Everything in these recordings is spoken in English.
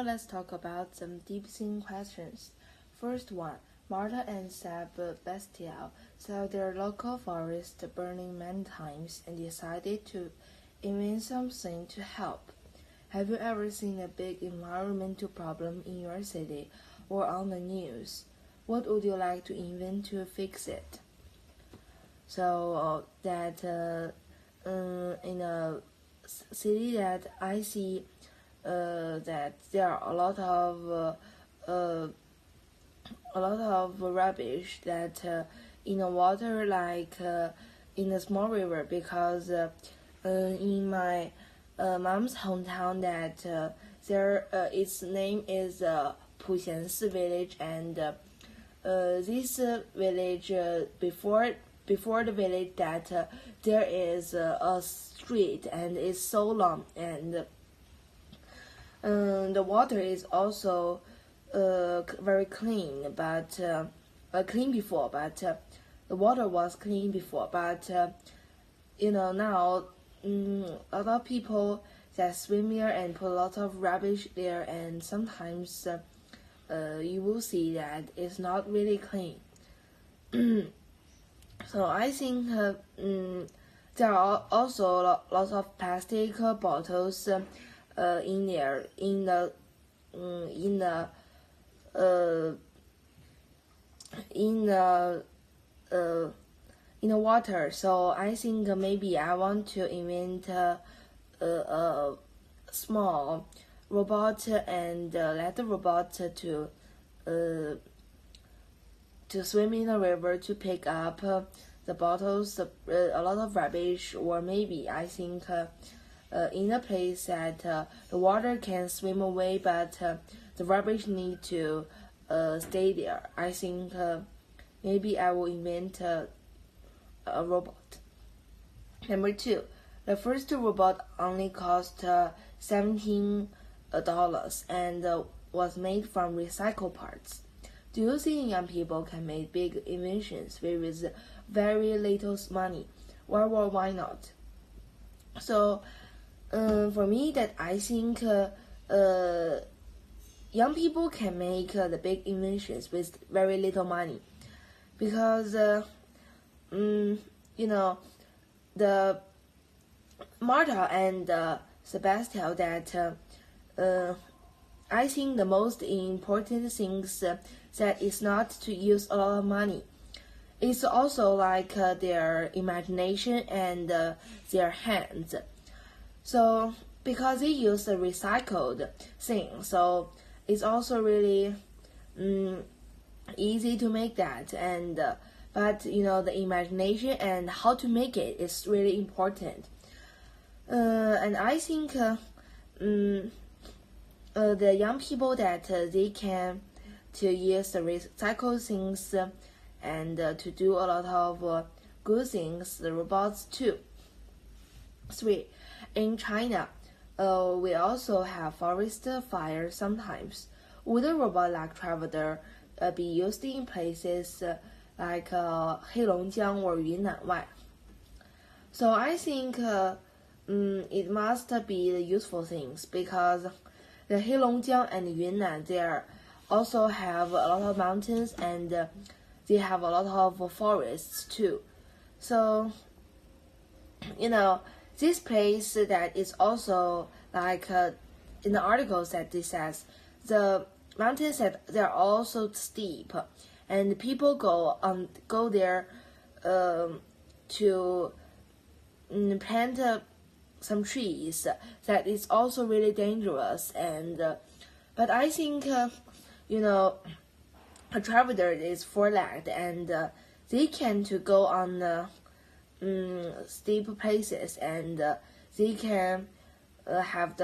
let's talk about some deep-thinking questions. First one, Marta and Sebastian saw their local forest burning many times and decided to invent something to help. Have you ever seen a big environmental problem in your city or on the news? What would you like to invent to fix it? So in a city that I see that there are a lot of rubbish that in the water, like in a small river, because in my mom's hometown that its name is Puxiansi village, and this village before the village that there is a street and it's so long, and the water is also very clean, but clean before, but the water was clean before, but now a lot of people that swim there and put a lot of rubbish there, and sometimes you will see that it's not really clean. So I think there are also lots of plastic bottles in there in the water. So I think maybe I want to invent a small robot and let the robot to swim in the river to pick up the bottles, a lot of rubbish, or maybe I think in a place that the water can swim away, but the rubbish need to stay there. I think maybe I will invent a robot. Number 2, the first robot only cost $17 and was made from recycled parts. Do you think young people can make big inventions with very little money? Well, why not? So, for me, that I think young people can make the big inventions with very little money, because the Marta and Sebastian that I think the most important things that is not to use a lot of money. It's also like their imagination and their hands. So because they use a recycled thing, so it's also really easy to make that. And but the imagination and how to make it is really important. And I think the young people that they can to use the recycled things and to do a lot of good things, the robots too. 3. In China, we also have forest fire sometimes. Would a robot like Traveler be used in places like Heilongjiang or Yunnan? So I think it must be the useful things, because the Heilongjiang and Yunnan, they also have a lot of mountains, and they have a lot of forests too. So this place that is also like in the articles that it says the mountains that they're also steep, and people go there to plant some trees that is also really dangerous. And but I think a traveler is four-legged, and they can to go on steep places, and they can have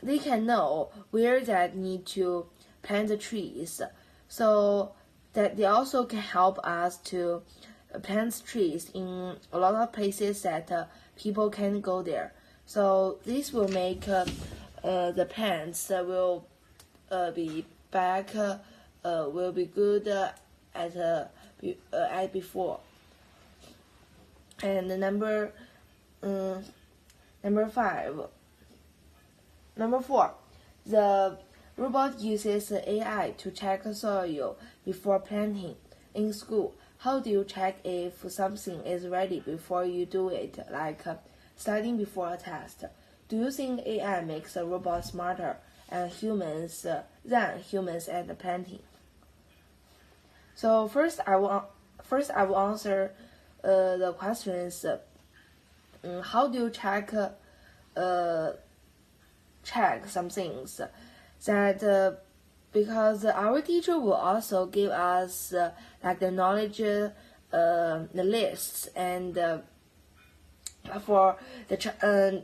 they can know where that need to plant the trees, so that they also can help us to plant trees in a lot of places that people can go there. So this will make the plants will be back, will be good as before. And number 5, Number 4, the robot uses AI to check soil before planting. In school, how do you check if something is ready before you do it, like studying before a test? Do you think AI makes a robot smarter than humans at the planting? So first, I will answer the questions. How do you check some things? That because our teacher will also give us like the knowledge, the lists, and for the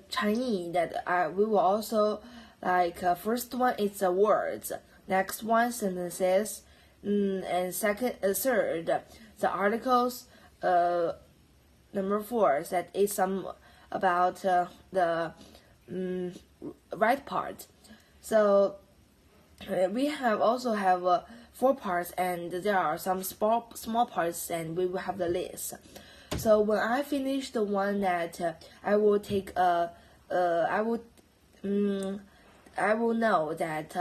Chinese that we will also like first one is the words, next one sentences, and third the articles. Number 4 that is some about the right part. So we also have 4 parts, and there are some small parts, and we will have the list. So when I finish the one that I will take I will know that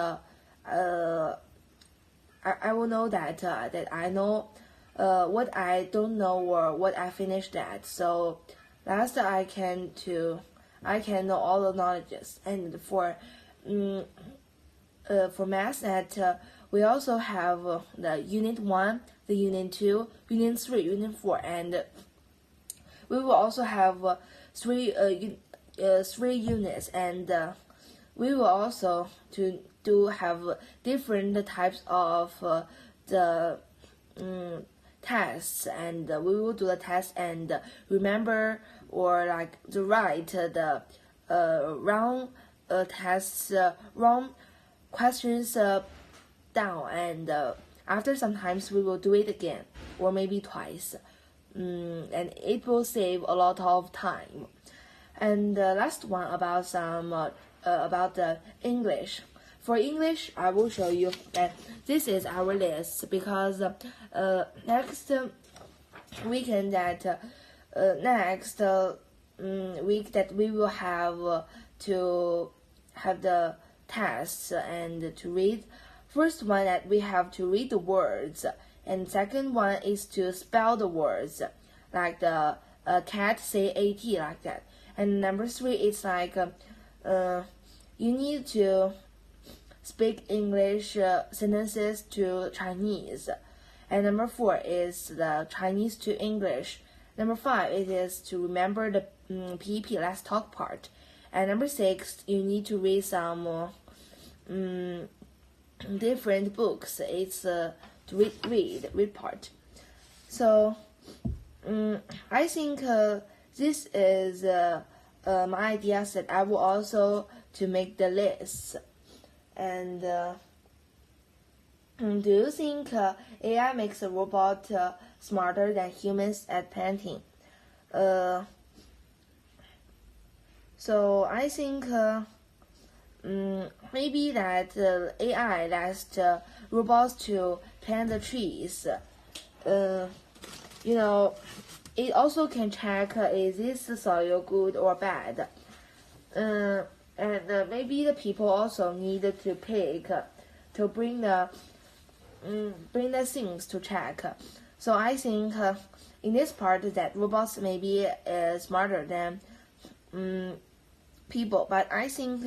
I will know that that I know what I don't know or what I finished at. So last I can know all the knowledges. And for math, that we also have the unit 1, the unit 2, unit 3, unit 4, and we will also have 3 units, and we will also have different types of the tests, and we will do the test and remember or like to write the wrong tests, wrong questions down, and after sometimes we will do it again or maybe twice, and it will save a lot of time. And the last one about about the English. For English, I will show you that this is our list, because next weekend that next week that we will have to have the tests and to read. First one that we have to read the words, and second one is to spell the words, like the cat say AT, like that. And number 3 is like you need to speak English sentences to Chinese. And number 4 is the Chinese to English. Number 5 it is to remember the PEP, let's talk part. And number 6, you need to read some different books. It's to read part. So I think this is my ideas that I will also to make the list. And do you think AI makes a robot smarter than humans at planting? So I think maybe that AI lets robots to plant the trees. It also can check is this soil good or bad. And maybe the people also need to pick to bring the things to check. So I think in this part that robots may be smarter than people, but I think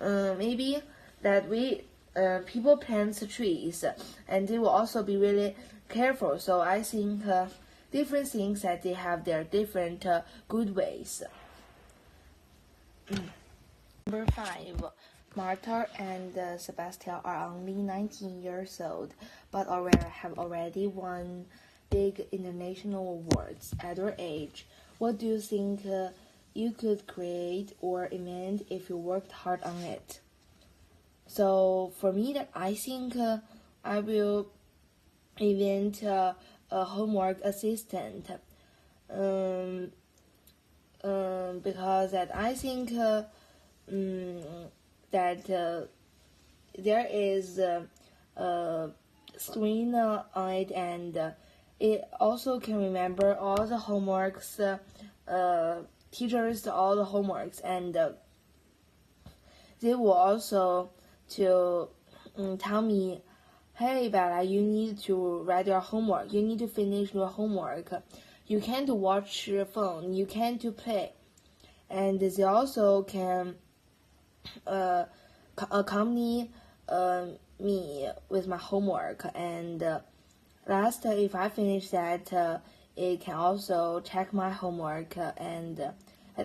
maybe that people plant trees, and they will also be really careful. So I think different things that they have their different good ways. Number 5, Marta and Sebastian are only 19 years old, but have already won big international awards at their age. What do you think you could create or invent if you worked hard on it? So for me, that I think I will invent a homework assistant, because that I think that there is a screen on it, and it also can remember all the homeworks, teachers all the homeworks, and they will also to tell me, hey Bella, you need to write your homework, you need to finish your homework, you can't watch your phone, you can't play. And they also can accompany me with my homework, and last, if I finish that, it can also check my homework, and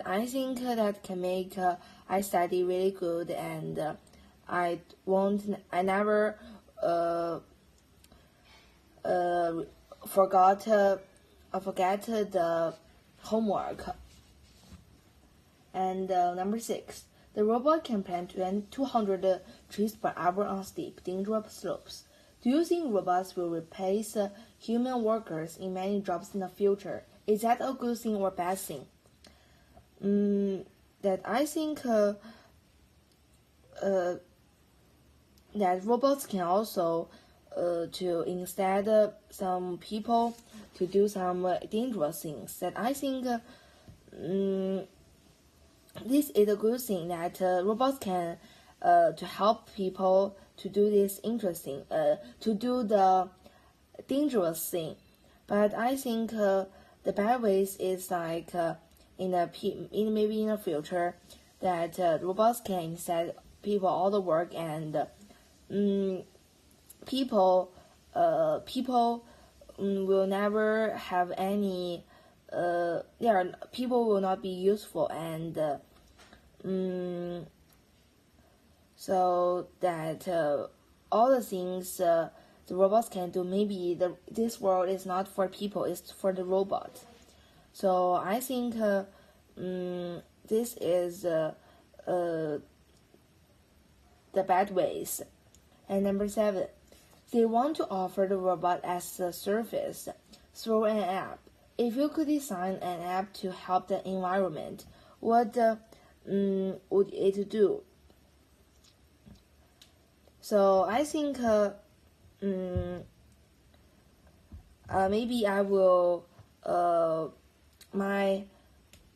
I think that can make I study really good, and I never forget the homework. And number 6, the robot can plant 200 trees per hour on steep, dangerous slopes. Do you think robots will replace human workers in many jobs in the future? Is that a good thing or bad thing? That I think that robots can also to instead some people to do some dangerous things. That I think this is a good thing that robots can to help people to do this interesting to do the dangerous thing. But I think the bad ways is like maybe in the future that robots can instead people all the work, and people will never have any people will not be useful, and so that all the things the robots can do, maybe this world is not for people, it's for the robots. So I think this is the bad ways. And number 7, they want to offer the robot as a service through an app. If you could design an app to help the environment, what would it do? So I think maybe I will my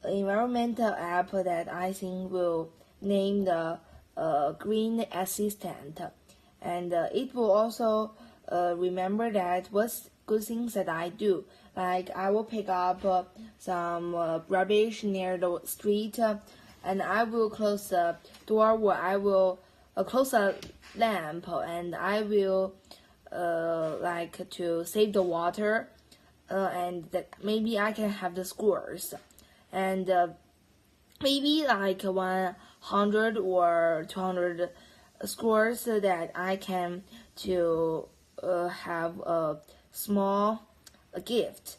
environmental app that I think will name the Green Assistant, and it will also remember that what's good things that I do. Like I will pick up some rubbish near the street, and I will close the door, where I will close a lamp, and I will like to save the water, and that maybe I can have the scores, and maybe like 100 or 200 scores that I can to have a small gift.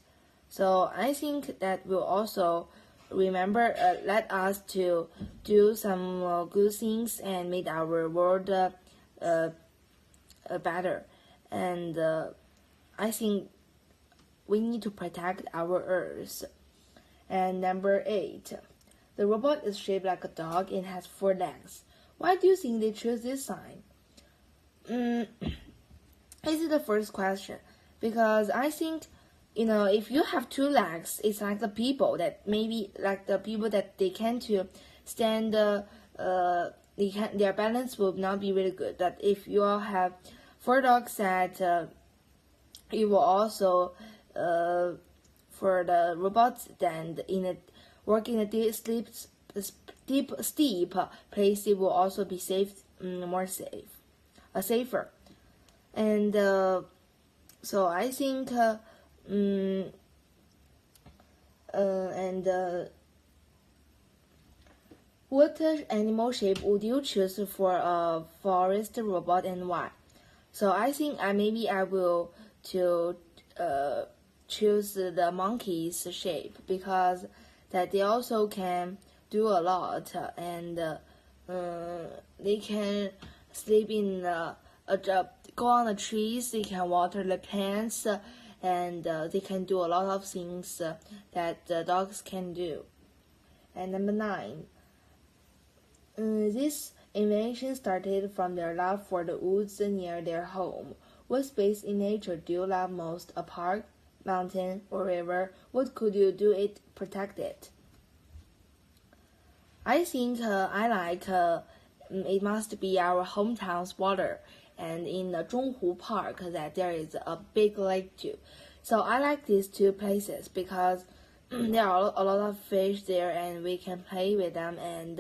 So I think that will also remember let us to do some good things and make our world better. And I think we need to protect our earth. And number 8, the robot is shaped like a dog and has 4 legs. Why do you think they choose this sign? This is the first question, because I think if you have 2 legs, it's like the people that maybe like the people that they can't to stand their balance will not be really good. But if you all have 4 dogs, that it will also for the robots, then work in a steep place, it will also be safer. And so I think what animal shape would you choose for a forest robot, and why? So I think maybe I will to choose the monkey's shape, because that they also can do a lot, and they can sleep in go on the trees, they can water the plants, and they can do a lot of things that the dogs can do. And number 9, this invention started from their love for the woods near their home. What space in nature do you love most? A park, mountain, or river? What could you do it protect it? I think I like it must be our hometown's water. And in the Zhonghu Park, that there is a big lake too. So I like these two places because there are a lot of fish there, and we can play with them, and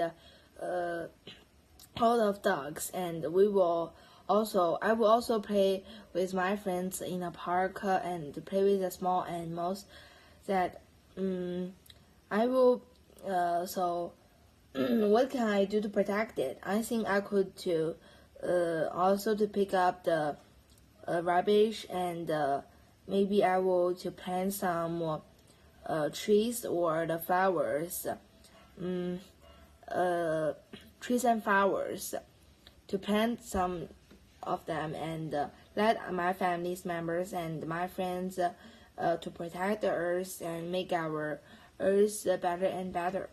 a lot of dogs. And I will also play with my friends in a park and play with the small animals. That I will. So what can I do to protect it? I think I could to also to pick up the rubbish, and maybe I will to plant some trees or the flowers, trees and flowers, to plant some of them, and let my family's members and my friends to protect the earth and make our earth better and better.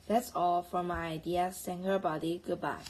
That's all for my ideas. Thank you, everybody. Goodbye.